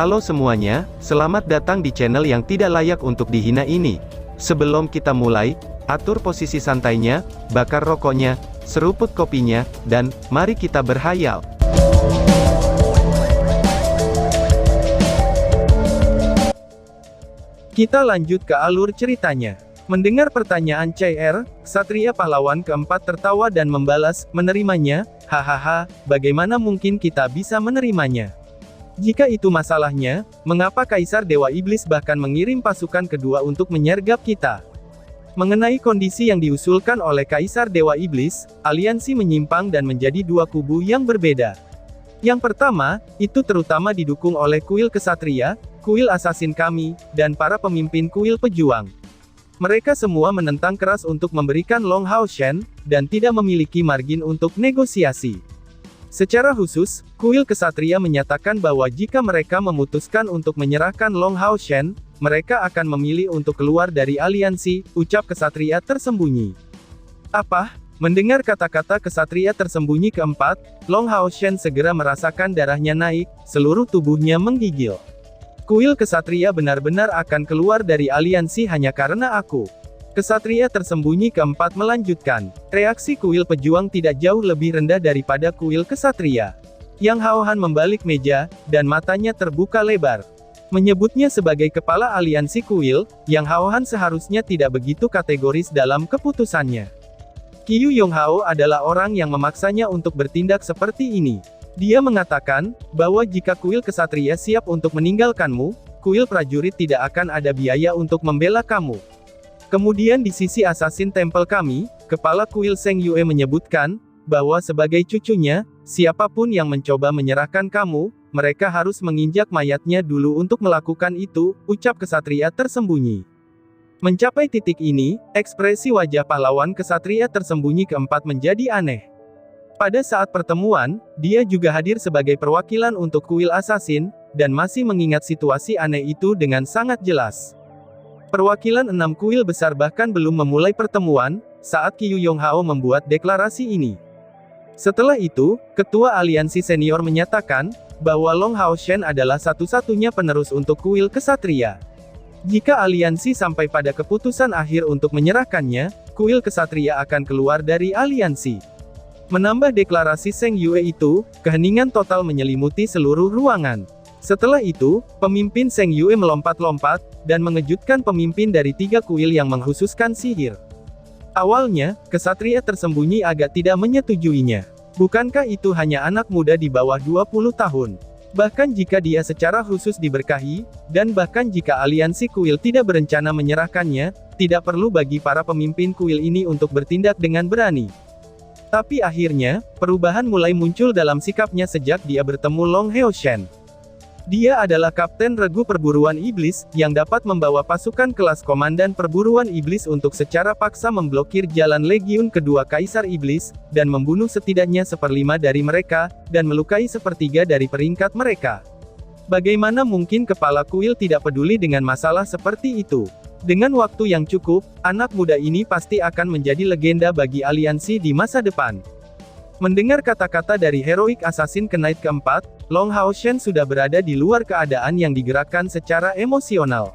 Halo semuanya, selamat datang di channel yang tidak layak untuk dihina ini. Sebelum kita mulai, atur posisi santainya, bakar rokoknya, seruput kopinya, dan mari kita berhayal. Kita lanjut ke alur ceritanya. Mendengar pertanyaan CR, Ksatria pahlawan keempat tertawa dan membalas, menerimanya, hahaha, bagaimana mungkin kita bisa menerimanya? Jika itu masalahnya, mengapa Kaisar Dewa Iblis bahkan mengirim pasukan kedua untuk menyergap kita? Mengenai kondisi yang diusulkan oleh Kaisar Dewa Iblis, aliansi menyimpang dan menjadi dua kubu yang berbeda. Yang pertama, itu terutama didukung oleh kuil Ksatria, kuil asasin kami, dan para pemimpin kuil pejuang. Mereka semua menentang keras untuk memberikan Long Hao Shen, dan tidak memiliki margin untuk negosiasi. Secara khusus, kuil Ksatria menyatakan bahwa jika mereka memutuskan untuk menyerahkan Long Hao Shen, mereka akan memilih untuk keluar dari aliansi, ucap Ksatria tersembunyi. Apa? Mendengar kata-kata Ksatria tersembunyi keempat, Long Hao Shen segera merasakan darahnya naik, seluruh tubuhnya menggigil. Kuil Ksatria benar-benar akan keluar dari aliansi hanya karena aku. Ksatria tersembunyi keempat melanjutkan, reaksi kuil pejuang tidak jauh lebih rendah daripada kuil Ksatria. Yang Haohan membalik meja, dan matanya terbuka lebar. Menyebutnya sebagai kepala aliansi kuil, Yang Haohan seharusnya tidak begitu kategoris dalam keputusannya. Qiu Yonghao adalah orang yang memaksanya untuk bertindak seperti ini. Dia mengatakan, bahwa jika kuil Ksatria siap untuk meninggalkanmu, kuil prajurit tidak akan ada biaya untuk membela kamu. Kemudian di sisi Assassin Temple kami, Kepala Kuil Seng Yue menyebutkan, bahwa sebagai cucunya, siapapun yang mencoba menyerahkan kamu, mereka harus menginjak mayatnya dulu untuk melakukan itu, ucap Ksatria tersembunyi. Mencapai titik ini, ekspresi wajah pahlawan Ksatria tersembunyi keempat menjadi aneh. Pada saat pertemuan, dia juga hadir sebagai perwakilan untuk kuil Assassin, dan masih mengingat situasi aneh itu dengan sangat jelas. Perwakilan 6 kuil besar bahkan belum memulai pertemuan, saat Qiu Yonghao membuat deklarasi ini. Setelah itu, Ketua Aliansi Senior menyatakan, bahwa Long Hao Shen adalah satu-satunya penerus untuk kuil Ksatria. Jika aliansi sampai pada keputusan akhir untuk menyerahkannya, kuil Ksatria akan keluar dari aliansi. Menambah deklarasi Seng Yue itu, keheningan total menyelimuti seluruh ruangan. Setelah itu, pemimpin Seng Yue melompat-lompat, dan mengejutkan pemimpin dari 3 kuil yang mengkhususkan sihir. Awalnya, Ksatria tersembunyi agak tidak menyetujuinya. Bukankah itu hanya anak muda di bawah 20 tahun? Bahkan jika dia secara khusus diberkahi, dan bahkan jika aliansi kuil tidak berencana menyerahkannya, tidak perlu bagi para pemimpin kuil ini untuk bertindak dengan berani. Tapi akhirnya, perubahan mulai muncul dalam sikapnya sejak dia bertemu Long Hao Shen. Dia adalah Kapten Regu Perburuan Iblis, yang dapat membawa pasukan kelas Komandan Perburuan Iblis untuk secara paksa memblokir jalan Legiun kedua Kaisar Iblis, dan membunuh setidaknya 1/5 dari mereka, dan melukai 1/3 dari peringkat mereka. Bagaimana mungkin kepala kuil tidak peduli dengan masalah seperti itu? Dengan waktu yang cukup, anak muda ini pasti akan menjadi legenda bagi aliansi di masa depan. Mendengar kata-kata dari Heroic Assassin Knight keempat, Long Hao Shen sudah berada di luar keadaan yang digerakkan secara emosional.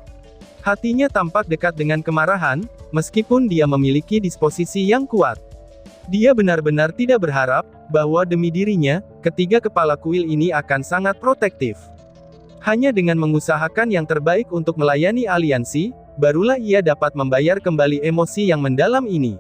Hatinya tampak dekat dengan kemarahan, meskipun dia memiliki disposisi yang kuat. Dia benar-benar tidak berharap, bahwa demi dirinya, ketiga kepala kuil ini akan sangat protektif. Hanya dengan mengusahakan yang terbaik untuk melayani aliansi, barulah ia dapat membayar kembali emosi yang mendalam ini.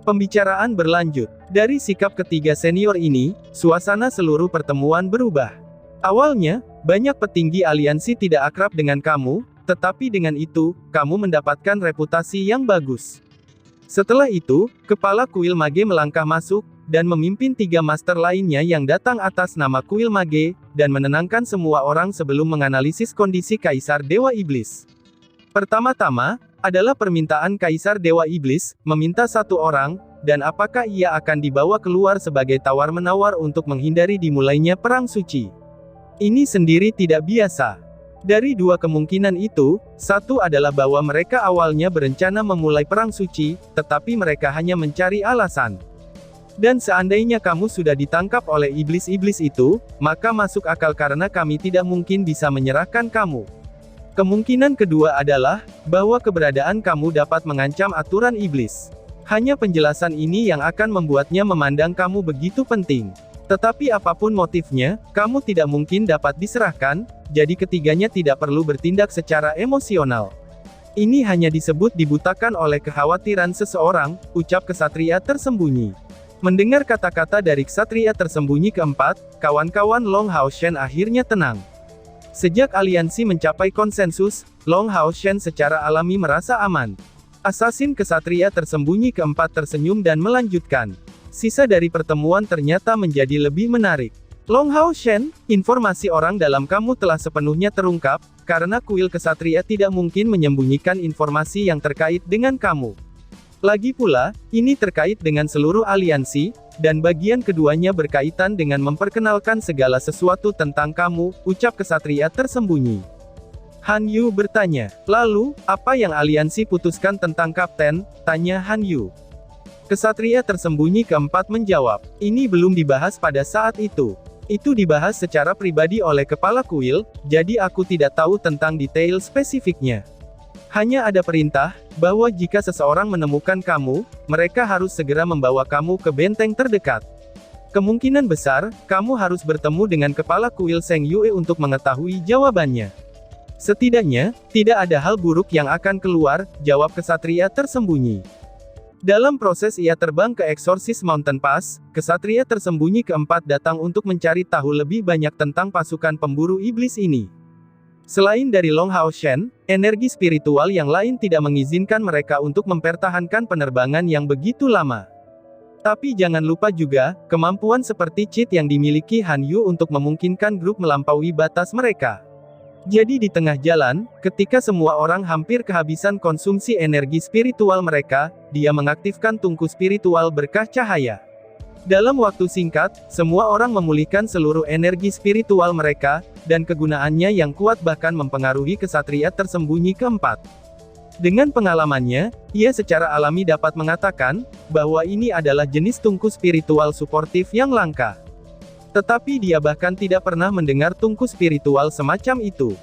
Pembicaraan berlanjut. Dari sikap ketiga senior ini, suasana seluruh pertemuan berubah. Awalnya, banyak petinggi aliansi tidak akrab dengan kamu, tetapi dengan itu, kamu mendapatkan reputasi yang bagus. Setelah itu, Kepala Kuil Mage melangkah masuk, dan memimpin 3 master lainnya yang datang atas nama Kuil Mage, dan menenangkan semua orang sebelum menganalisis kondisi Kaisar Dewa Iblis. Pertama-tama, adalah permintaan Kaisar Dewa Iblis, meminta 1 orang, dan apakah ia akan dibawa keluar sebagai tawar-menawar untuk menghindari dimulainya Perang Suci. Ini sendiri tidak biasa. Dari 2 kemungkinan itu, satu adalah bahwa mereka awalnya berencana memulai Perang Suci, tetapi mereka hanya mencari alasan. Dan seandainya kamu sudah ditangkap oleh iblis-iblis itu, maka masuk akal karena kami tidak mungkin bisa menyerahkan kamu. Kemungkinan kedua adalah, bahwa keberadaan kamu dapat mengancam aturan iblis. Hanya penjelasan ini yang akan membuatnya memandang kamu begitu penting. Tetapi apapun motifnya, kamu tidak mungkin dapat diserahkan, jadi ketiganya tidak perlu bertindak secara emosional. Ini hanya disebut dibutakan oleh kekhawatiran seseorang, ucap kesatria tersembunyi. Mendengar kata-kata dari ksatria tersembunyi keempat, kawan-kawan Long Hao Shen akhirnya tenang. Sejak aliansi mencapai konsensus, Long Hao Shen secara alami merasa aman. Asasin kesatria tersembunyi keempat tersenyum dan melanjutkan. Sisa dari pertemuan ternyata menjadi lebih menarik. Long Hao Shen, informasi orang dalam kamu telah sepenuhnya terungkap, karena kuil kesatria tidak mungkin menyembunyikan informasi yang terkait dengan kamu. Lagi pula, ini terkait dengan seluruh aliansi, dan bagian keduanya berkaitan dengan memperkenalkan segala sesuatu tentang kamu, ucap kesatria tersembunyi. Han Yu bertanya, lalu, apa yang aliansi putuskan tentang kapten? Tanya Han Yu. Kesatria tersembunyi keempat menjawab, ini belum dibahas pada saat itu. Itu dibahas secara pribadi oleh kepala kuil, jadi aku tidak tahu tentang detail spesifiknya. Hanya ada perintah, bahwa jika seseorang menemukan kamu, mereka harus segera membawa kamu ke benteng terdekat. Kemungkinan besar, kamu harus bertemu dengan kepala kuil Seng Yue untuk mengetahui jawabannya. Setidaknya, tidak ada hal buruk yang akan keluar, jawab kesatria tersembunyi. Dalam proses ia terbang ke Exorcist Mountain Pass, kesatria tersembunyi keempat datang untuk mencari tahu lebih banyak tentang pasukan pemburu iblis ini. Selain dari Long Hao Shen, energi spiritual yang lain tidak mengizinkan mereka untuk mempertahankan penerbangan yang begitu lama. Tapi jangan lupa juga, kemampuan seperti cheat yang dimiliki Han Yu untuk memungkinkan grup melampaui batas mereka. Jadi di tengah jalan, ketika semua orang hampir kehabisan konsumsi energi spiritual mereka, dia mengaktifkan tungku spiritual berkah cahaya. Dalam waktu singkat, semua orang memulihkan seluruh energi spiritual mereka, dan kegunaannya yang kuat bahkan mempengaruhi kesatria tersembunyi keempat. Dengan pengalamannya, ia secara alami dapat mengatakan, bahwa ini adalah jenis tungku spiritual suportif yang langka. Tetapi dia bahkan tidak pernah mendengar tungku spiritual semacam itu.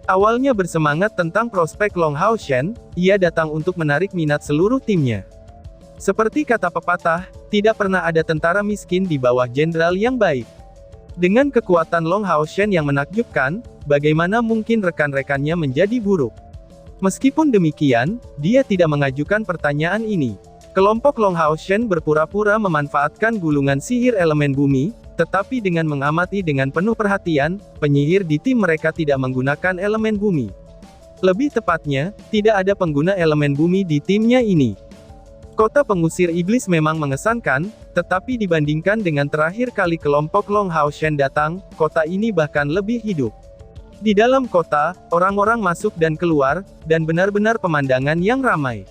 Awalnya bersemangat tentang prospek Long Hao Shen, ia datang untuk menarik minat seluruh timnya. Seperti kata pepatah, tidak pernah ada tentara miskin di bawah jenderal yang baik. Dengan kekuatan Long Hao Shen yang menakjubkan, bagaimana mungkin rekan-rekannya menjadi buruk? Meskipun demikian, dia tidak mengajukan pertanyaan ini. Kelompok Long Hao Shen berpura-pura memanfaatkan gulungan sihir elemen bumi, tetapi dengan mengamati dengan penuh perhatian, penyihir di tim mereka tidak menggunakan elemen bumi. Lebih tepatnya, tidak ada pengguna elemen bumi di timnya ini. Kota pengusir iblis memang mengesankan, tetapi dibandingkan dengan terakhir kali kelompok Long Hao Shen datang, kota ini bahkan lebih hidup. Di dalam kota, orang-orang masuk dan keluar, dan benar-benar pemandangan yang ramai.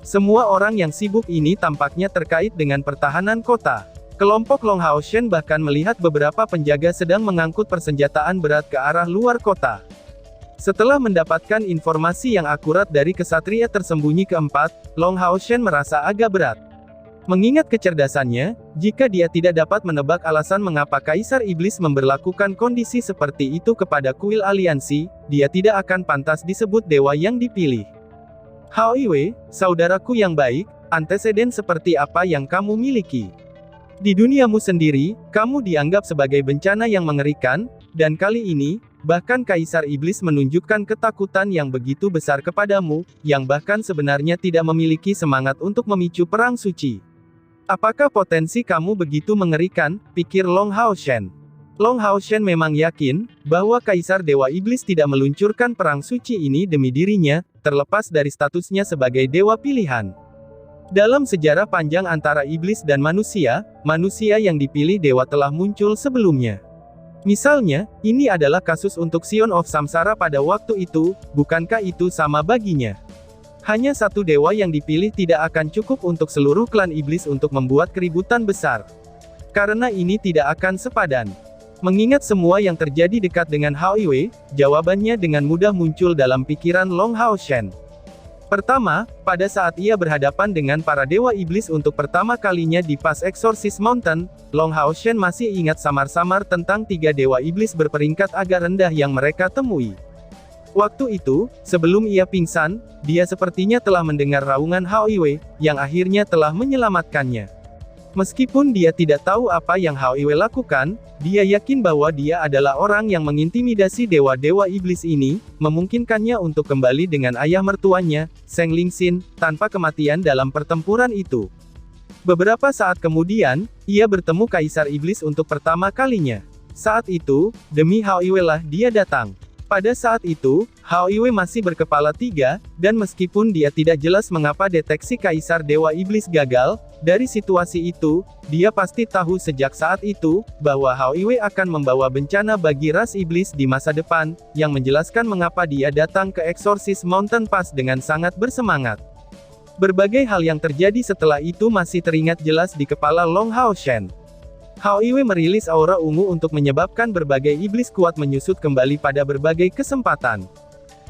Semua orang yang sibuk ini tampaknya terkait dengan pertahanan kota. Kelompok Long Hao Shen bahkan melihat beberapa penjaga sedang mengangkut persenjataan berat ke arah luar kota. Setelah mendapatkan informasi yang akurat dari kesatria tersembunyi keempat, Long Hao Shen merasa agak berat. Mengingat kecerdasannya, jika dia tidak dapat menebak alasan mengapa Kaisar Iblis memberlakukan kondisi seperti itu kepada kuil aliansi, dia tidak akan pantas disebut dewa yang dipilih. Hao Yue, saudaraku yang baik, anteseden seperti apa yang kamu miliki? Di duniamu sendiri, kamu dianggap sebagai bencana yang mengerikan, dan kali ini, bahkan Kaisar Iblis menunjukkan ketakutan yang begitu besar kepadamu, yang bahkan sebenarnya tidak memiliki semangat untuk memicu perang suci. Apakah potensi kamu begitu mengerikan, pikir Long Hao Shen. Long Hao Shen memang yakin, bahwa Kaisar Dewa Iblis tidak meluncurkan perang suci ini demi dirinya, terlepas dari statusnya sebagai dewa pilihan. Dalam sejarah panjang antara iblis dan manusia yang dipilih dewa telah muncul sebelumnya. Misalnya, ini adalah kasus untuk Sion of Samsara pada waktu itu, bukankah itu sama baginya? Hanya satu dewa yang dipilih tidak akan cukup untuk seluruh klan iblis untuk membuat keributan besar. Karena ini tidak akan sepadan. Mengingat semua yang terjadi dekat dengan Hao Yue, jawabannya dengan mudah muncul dalam pikiran Long Hao Shen. Pertama, pada saat ia berhadapan dengan para dewa iblis untuk pertama kalinya di pas Exorcist Mountain, Long Hao Shen masih ingat samar-samar tentang 3 dewa iblis berperingkat agak rendah yang mereka temui. Waktu itu, sebelum ia pingsan, dia sepertinya telah mendengar raungan Hao Iwe, yang akhirnya telah menyelamatkannya. Meskipun dia tidak tahu apa yang Hao Iwe lakukan, dia yakin bahwa dia adalah orang yang mengintimidasi dewa-dewa iblis ini, memungkinkannya untuk kembali dengan ayah mertuanya, Seng Lingxin, tanpa kematian dalam pertempuran itu. Beberapa saat kemudian, ia bertemu Kaisar Iblis untuk pertama kalinya. Saat itu, demi Hao Iwe lah dia datang. Pada saat itu, Hao Iwe masih berkepala 3, dan meskipun dia tidak jelas mengapa deteksi Kaisar Dewa Iblis gagal, dari situasi itu, dia pasti tahu sejak saat itu, bahwa Hao Iwe akan membawa bencana bagi ras iblis di masa depan, yang menjelaskan mengapa dia datang ke Exorcist Mountain Pass dengan sangat bersemangat. Berbagai hal yang terjadi setelah itu masih teringat jelas di kepala Long Hao Shen. Hao Iwe merilis aura ungu untuk menyebabkan berbagai iblis kuat menyusut kembali pada berbagai kesempatan.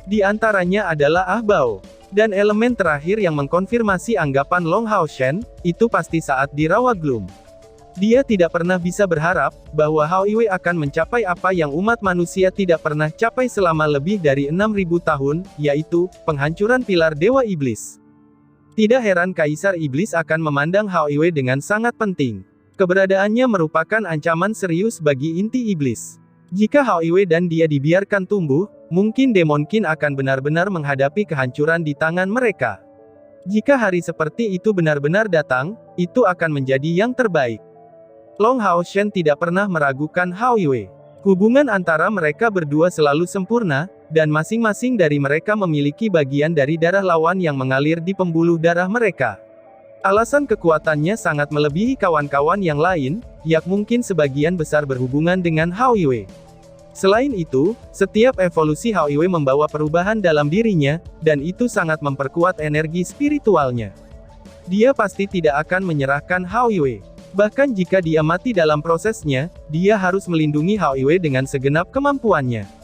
Di antaranya adalah Ah Bao. Dan elemen terakhir yang mengkonfirmasi anggapan Long Hao Shen, itu pasti saat di Rawa Gloom. Dia tidak pernah bisa berharap, bahwa Hao Iwe akan mencapai apa yang umat manusia tidak pernah capai selama lebih dari 6.000 tahun, yaitu, penghancuran pilar Dewa Iblis. Tidak heran Kaisar Iblis akan memandang Hao Iwe dengan sangat penting. Keberadaannya merupakan ancaman serius bagi inti iblis. Jika Hao Iwe dan dia dibiarkan tumbuh, mungkin Demon King akan benar-benar menghadapi kehancuran di tangan mereka. Jika hari seperti itu benar-benar datang, itu akan menjadi yang terbaik. Long Hao Shen tidak pernah meragukan Hao Iwe. Hubungan antara mereka berdua selalu sempurna, dan masing-masing dari mereka memiliki bagian dari darah lawan yang mengalir di pembuluh darah mereka. Alasan kekuatannya sangat melebihi kawan-kawan yang lain, yang mungkin sebagian besar berhubungan dengan Hao Iwe. Selain itu, setiap evolusi Hao Iwe membawa perubahan dalam dirinya, dan itu sangat memperkuat energi spiritualnya. Dia pasti tidak akan menyerahkan Hao Iwe. Bahkan jika dia mati dalam prosesnya, dia harus melindungi Hao Iwe dengan segenap kemampuannya.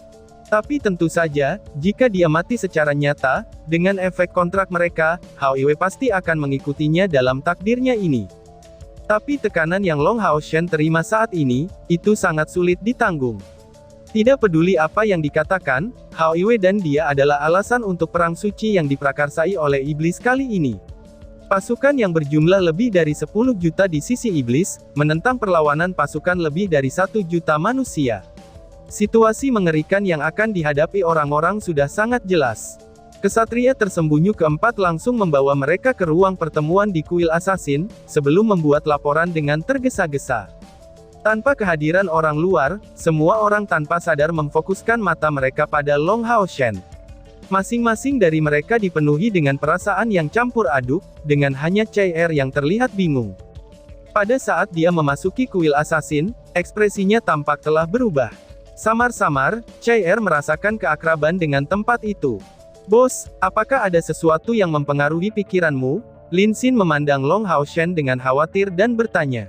Tapi tentu saja, jika dia mati secara nyata, dengan efek kontrak mereka, Hao Iwe pasti akan mengikutinya dalam takdirnya ini. Tapi tekanan yang Long Hao Shen terima saat ini, itu sangat sulit ditanggung. Tidak peduli apa yang dikatakan, Hao Iwe dan dia adalah alasan untuk perang suci yang diprakarsai oleh iblis kali ini. Pasukan yang berjumlah lebih dari 10 juta di sisi iblis, menentang perlawanan pasukan lebih dari 1 juta manusia. Situasi mengerikan yang akan dihadapi orang-orang sudah sangat jelas. Kesatria tersembunyi keempat langsung membawa mereka ke ruang pertemuan di kuil assassin, sebelum membuat laporan dengan tergesa-gesa. Tanpa kehadiran orang luar, semua orang tanpa sadar memfokuskan mata mereka pada Long Hao Shen. Masing-masing dari mereka dipenuhi dengan perasaan yang campur aduk, dengan hanya CR yang terlihat bingung. Pada saat dia memasuki kuil assassin, ekspresinya tampak telah berubah. Samar-samar, CR merasakan keakraban dengan tempat itu. Bos, apakah ada sesuatu yang mempengaruhi pikiranmu? Lin Xin memandang Long Hao Shen dengan khawatir dan bertanya.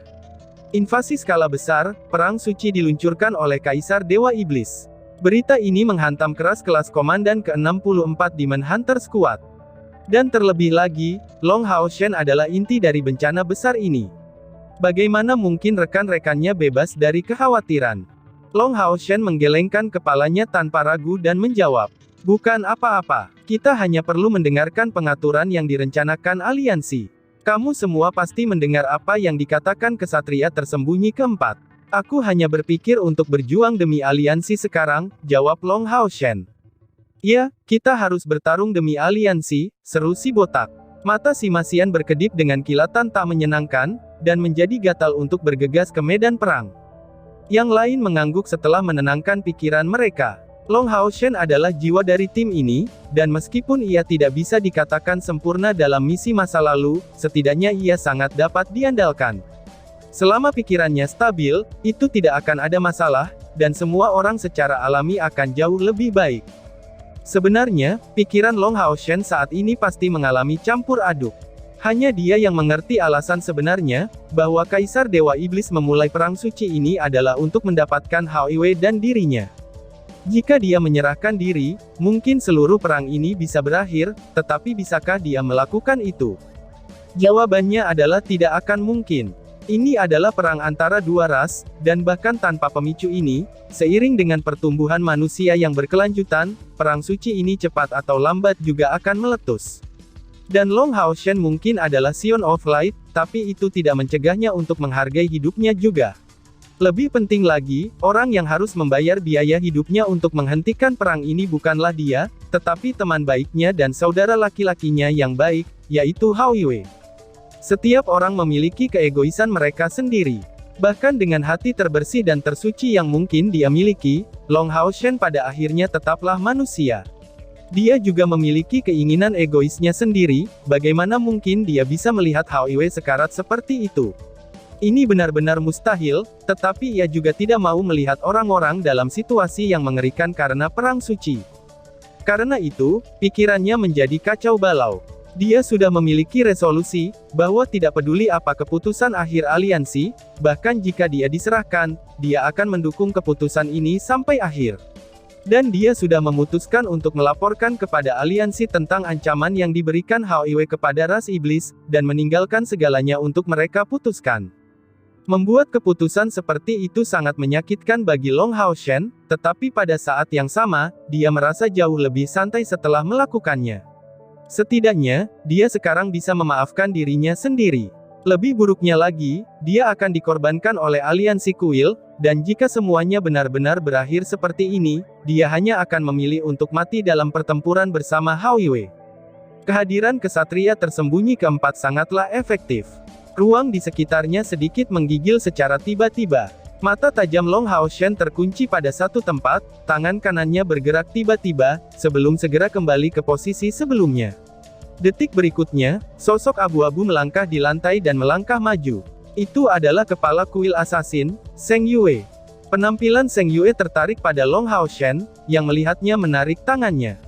Invasi skala besar, perang suci diluncurkan oleh Kaisar Dewa Iblis. Berita ini menghantam keras kelas komandan ke-64 Demon Hunter Squad. Dan terlebih lagi, Long Hao Shen adalah inti dari bencana besar ini. Bagaimana mungkin rekan-rekannya bebas dari kekhawatiran? Long Hao Shen menggelengkan kepalanya tanpa ragu dan menjawab. Bukan apa-apa, kita hanya perlu mendengarkan pengaturan yang direncanakan aliansi. Kamu semua pasti mendengar apa yang dikatakan kesatria tersembunyi keempat. Aku hanya berpikir untuk berjuang demi aliansi sekarang, jawab Long Hao Shen. Ya, kita harus bertarung demi aliansi, seru si botak. Mata si Masian berkedip dengan kilatan tak menyenangkan, dan menjadi gatal untuk bergegas ke medan perang. Yang lain mengangguk setelah menenangkan pikiran mereka. Long Hao Shen adalah jiwa dari tim ini, dan meskipun ia tidak bisa dikatakan sempurna dalam misi masa lalu, setidaknya ia sangat dapat diandalkan. Selama pikirannya stabil, itu tidak akan ada masalah, dan semua orang secara alami akan jauh lebih baik. Sebenarnya, pikiran Long Hao Shen saat ini pasti mengalami campur aduk. Hanya dia yang mengerti alasan sebenarnya, bahwa Kaisar Dewa Iblis memulai perang suci ini adalah untuk mendapatkan Hao Iwe dan dirinya. Jika dia menyerahkan diri, mungkin seluruh perang ini bisa berakhir, tetapi bisakah dia melakukan itu? Jawabannya adalah tidak akan mungkin. Ini adalah perang antara dua ras, dan bahkan tanpa pemicu ini, seiring dengan pertumbuhan manusia yang berkelanjutan, perang suci ini cepat atau lambat juga akan meletus. Dan Long Hao Shen mungkin adalah Sion of Light, tapi itu tidak mencegahnya untuk menghargai hidupnya juga. Lebih penting lagi, orang yang harus membayar biaya hidupnya untuk menghentikan perang ini bukanlah dia, tetapi teman baiknya dan saudara laki-lakinya yang baik, yaitu Hao Yue. Setiap orang memiliki keegoisan mereka sendiri. Bahkan dengan hati terbersih dan tersuci yang mungkin dia miliki, Long Hao Shen pada akhirnya tetaplah manusia. Dia juga memiliki keinginan egoisnya sendiri, bagaimana mungkin dia bisa melihat Hao Yue sekarat seperti itu? Ini benar-benar mustahil, tetapi ia juga tidak mau melihat orang-orang dalam situasi yang mengerikan karena perang suci. Karena itu, pikirannya menjadi kacau balau. Dia sudah memiliki resolusi, bahwa tidak peduli apa keputusan akhir aliansi, bahkan jika dia diserahkan, dia akan mendukung keputusan ini sampai akhir. Dan dia sudah memutuskan untuk melaporkan kepada aliansi tentang ancaman yang diberikan Hao Yue kepada ras iblis, dan meninggalkan segalanya untuk mereka putuskan. Membuat keputusan seperti itu sangat menyakitkan bagi Long Hao Shen, tetapi pada saat yang sama, dia merasa jauh lebih santai setelah melakukannya. Setidaknya, dia sekarang bisa memaafkan dirinya sendiri. Lebih buruknya lagi, dia akan dikorbankan oleh aliansi kuil, dan jika semuanya benar-benar berakhir seperti ini, dia hanya akan memilih untuk mati dalam pertempuran bersama Hao Yue. Kehadiran kesatria tersembunyi keempat sangatlah efektif. Ruang di sekitarnya sedikit menggigil secara tiba-tiba. Mata tajam Long Hao Shen terkunci pada satu tempat, tangan kanannya bergerak tiba-tiba, sebelum segera kembali ke posisi sebelumnya. Detik berikutnya, sosok abu-abu melangkah di lantai dan melangkah maju. Itu adalah kepala kuil assassin, Zheng Yue. Penampilan Zheng Yue tertarik pada Long Hao Shen, yang melihatnya menarik tangannya.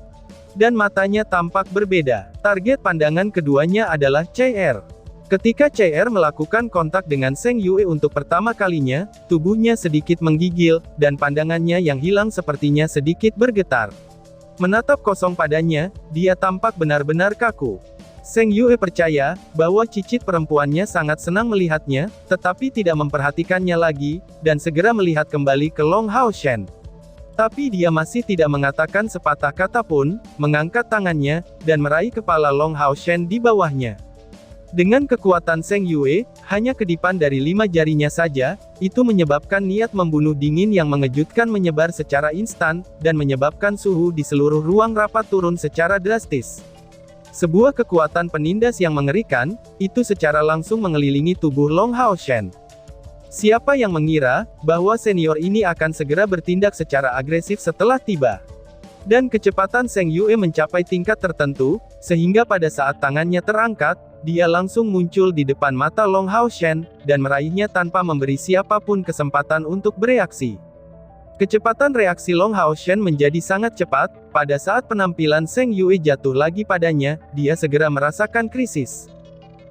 Dan matanya tampak berbeda. Target pandangan keduanya adalah CR. Ketika CR melakukan kontak dengan Zheng Yue untuk pertama kalinya, tubuhnya sedikit menggigil, dan pandangannya yang hilang sepertinya sedikit bergetar. Menatap kosong padanya, dia tampak benar-benar kaku. Zheng Yue percaya, bahwa cicit perempuannya sangat senang melihatnya, tetapi tidak memperhatikannya lagi, dan segera melihat kembali ke Long Hao Shen. Tapi dia masih tidak mengatakan sepatah kata pun, mengangkat tangannya, dan meraih kepala Long Hao Shen di bawahnya. Dengan kekuatan Zheng Yue, hanya kedipan dari 5 jarinya saja, itu menyebabkan niat membunuh dingin yang mengejutkan menyebar secara instan, dan menyebabkan suhu di seluruh ruang rapat turun secara drastis. Sebuah kekuatan penindas yang mengerikan, itu secara langsung mengelilingi tubuh Long Hao Shen. Siapa yang mengira, bahwa senior ini akan segera bertindak secara agresif setelah tiba? Dan kecepatan Zheng Yue mencapai tingkat tertentu, sehingga pada saat tangannya terangkat, dia langsung muncul di depan mata Long Hao Shen, dan meraihnya tanpa memberi siapapun kesempatan untuk bereaksi. Kecepatan reaksi Long Hao Shen menjadi sangat cepat, pada saat penampilan Zheng Yue jatuh lagi padanya, dia segera merasakan krisis.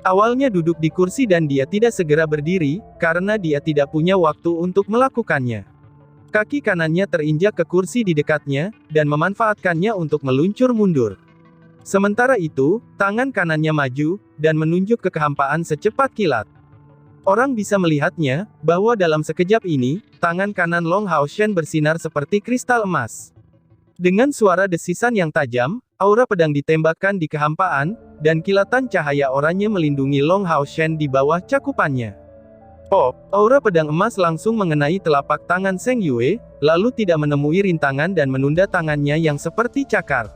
Awalnya duduk di kursi dan dia tidak segera berdiri, karena dia tidak punya waktu untuk melakukannya. Kaki kanannya terinjak ke kursi di dekatnya, dan memanfaatkannya untuk meluncur mundur. Sementara itu, tangan kanannya maju, dan menunjuk ke kehampaan secepat kilat. Orang bisa melihatnya, bahwa dalam sekejap ini, tangan kanan Long Hao Shen bersinar seperti kristal emas. Dengan suara desisan yang tajam, aura pedang ditembakkan di kehampaan, dan kilatan cahaya oranye melindungi Long Hao Shen di bawah cakupannya. Pop, aura pedang emas langsung mengenai telapak tangan Zheng Yue, lalu tidak menemui rintangan dan menunda tangannya yang seperti cakar.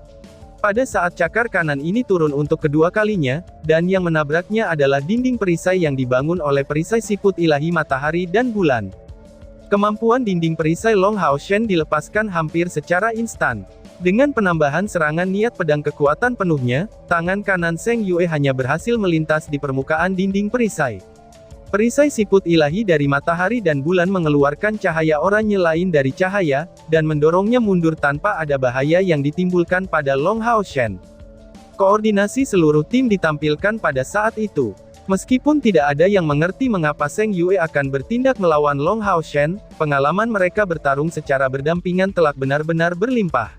Pada saat cakar kanan ini turun untuk kedua kalinya, dan yang menabraknya adalah dinding perisai yang dibangun oleh perisai siput ilahi matahari dan bulan. Kemampuan dinding perisai Long Hao Shen dilepaskan hampir secara instan. Dengan penambahan serangan niat pedang kekuatan penuhnya, tangan kanan Zheng Yue hanya berhasil melintas di permukaan dinding perisai. Perisai siput ilahi dari matahari dan bulan mengeluarkan cahaya oranye lain dari cahaya, dan mendorongnya mundur tanpa ada bahaya yang ditimbulkan pada Long Hao Shen. Koordinasi seluruh tim ditampilkan pada saat itu. Meskipun tidak ada yang mengerti mengapa Zheng Yue akan bertindak melawan Long Hao Shen, pengalaman mereka bertarung secara berdampingan telah benar-benar berlimpah.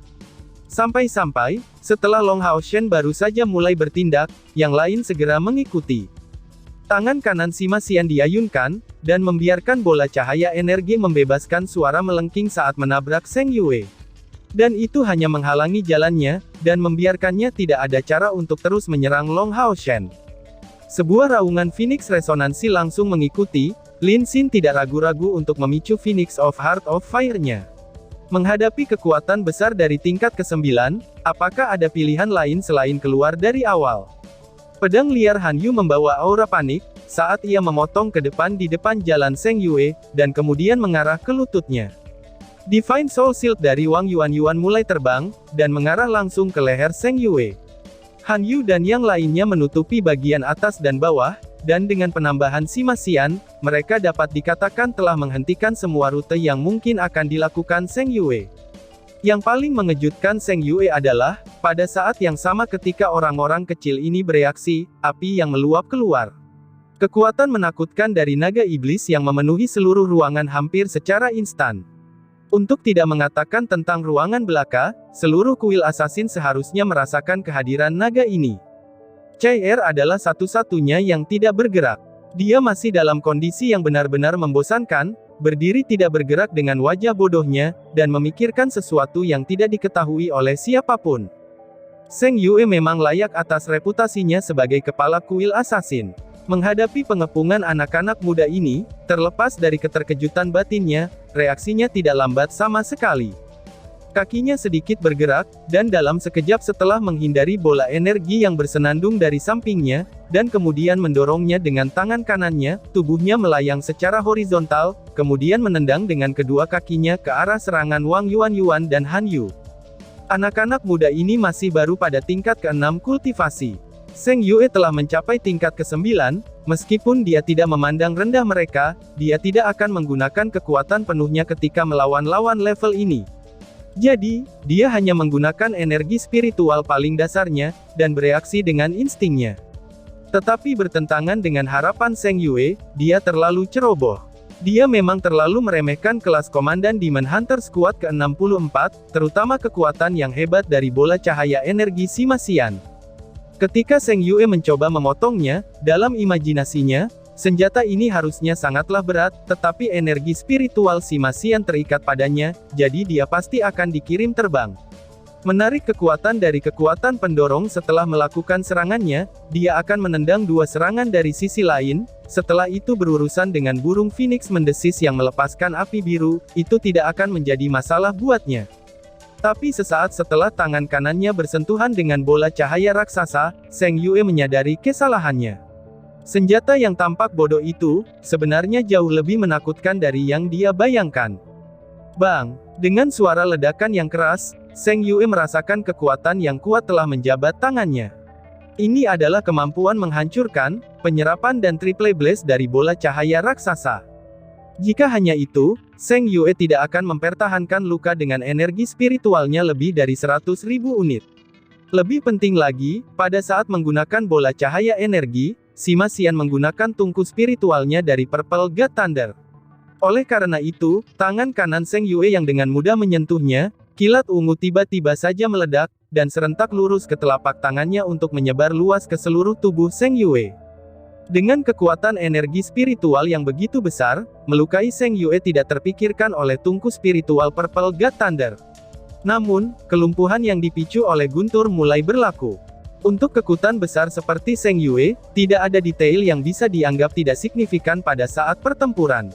Sampai-sampai, setelah Long Hao Shen baru saja mulai bertindak, yang lain segera mengikuti. Tangan kanan Sima Xian diayunkan, dan membiarkan bola cahaya energi membebaskan suara melengking saat menabrak Zheng Yue. Dan itu hanya menghalangi jalannya, dan membiarkannya tidak ada cara untuk terus menyerang Long Hao Shen. Sebuah raungan Phoenix Resonansi langsung mengikuti, Lin Xin tidak ragu-ragu untuk memicu Phoenix of Heart of Fire-nya. Menghadapi kekuatan besar dari tingkat ke-9, apakah ada pilihan lain selain keluar dari awal? Pedang liar Han Yu membawa aura panik, saat ia memotong ke depan di depan jalan Zheng Yue, dan kemudian mengarah ke lututnya. Divine Soul Shield dari Wang Yuan mulai terbang, dan mengarah langsung ke leher Zheng Yue. Han Yu dan yang lainnya menutupi bagian atas dan bawah, dan dengan penambahan Sima Xian, mereka dapat dikatakan telah menghentikan semua rute yang mungkin akan dilakukan Zheng Yue. Yang paling mengejutkan Zheng Yue adalah, pada saat yang sama ketika orang-orang kecil ini bereaksi, api yang meluap keluar. Kekuatan menakutkan dari naga iblis yang memenuhi seluruh ruangan hampir secara instan. Untuk tidak mengatakan tentang ruangan belaka, seluruh kuil assassin seharusnya merasakan kehadiran naga ini. Chai adalah satu-satunya yang tidak bergerak. Dia masih dalam kondisi yang benar-benar membosankan, berdiri tidak bergerak dengan wajah bodohnya, dan memikirkan sesuatu yang tidak diketahui oleh siapapun. Zheng Yue memang layak atas reputasinya sebagai kepala kuil assassin. Menghadapi pengepungan anak-anak muda ini, terlepas dari keterkejutan batinnya, reaksinya tidak lambat sama sekali. Kakinya sedikit bergerak, dan dalam sekejap setelah menghindari bola energi yang bersenandung dari sampingnya, dan kemudian mendorongnya dengan tangan kanannya, tubuhnya melayang secara horizontal, kemudian menendang dengan kedua kakinya ke arah serangan Wang Yuan dan Han Yu. Anak-anak muda ini masih baru pada tingkat ke-6 kultivasi. Zheng Yue telah mencapai tingkat ke-9, meskipun dia tidak memandang rendah mereka, dia tidak akan menggunakan kekuatan penuhnya ketika melawan lawan level ini. Jadi, dia hanya menggunakan energi spiritual paling dasarnya, dan bereaksi dengan instingnya. Tetapi bertentangan dengan harapan Zheng Yue, dia terlalu ceroboh. Dia memang terlalu meremehkan kelas Komandan Demon Hunter Squad ke-64, terutama kekuatan yang hebat dari bola cahaya energi Sima Xian. Ketika Zheng Yue mencoba memotongnya, dalam imajinasinya, senjata ini harusnya sangatlah berat, tetapi energi spiritual Sima Xian terikat padanya, jadi dia pasti akan dikirim terbang. Menarik kekuatan dari kekuatan pendorong setelah melakukan serangannya, dia akan menendang dua serangan dari sisi lain, setelah itu berurusan dengan burung Phoenix mendesis yang melepaskan api biru, itu tidak akan menjadi masalah buatnya. Tapi sesaat setelah tangan kanannya bersentuhan dengan bola cahaya raksasa, Zheng Yue menyadari kesalahannya. Senjata yang tampak bodoh itu, sebenarnya jauh lebih menakutkan dari yang dia bayangkan. Bang! Dengan suara ledakan yang keras, Zheng Yue merasakan kekuatan yang kuat telah menjabat tangannya. Ini adalah kemampuan menghancurkan, penyerapan dan triple blast dari bola cahaya raksasa. Jika hanya itu, Zheng Yue tidak akan mempertahankan luka dengan energi spiritualnya lebih dari 100.000 unit. Lebih penting lagi, pada saat menggunakan bola cahaya energi, Sima Xian menggunakan tungku spiritualnya dari Purple God Thunder. Oleh karena itu, tangan kanan Zheng Yue yang dengan mudah menyentuhnya, kilat ungu tiba-tiba saja meledak, dan serentak lurus ke telapak tangannya untuk menyebar luas ke seluruh tubuh Zheng Yue. Dengan kekuatan energi spiritual yang begitu besar, melukai Zheng Yue tidak terpikirkan oleh tungku spiritual Purple God Thunder. Namun, kelumpuhan yang dipicu oleh guntur mulai berlaku. Untuk kekuatan besar seperti Zheng Yue, tidak ada detail yang bisa dianggap tidak signifikan pada saat pertempuran.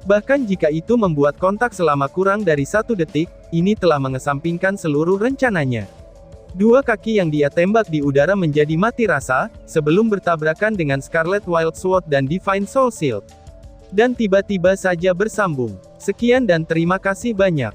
Bahkan jika itu membuat kontak selama kurang dari 1 detik, ini telah mengesampingkan seluruh rencananya. Dua kaki yang dia tembak di udara menjadi mati rasa, sebelum bertabrakan dengan Scarlet Wild Sword dan Divine Soul Shield. Dan tiba-tiba saja bersambung. Sekian dan terima kasih banyak.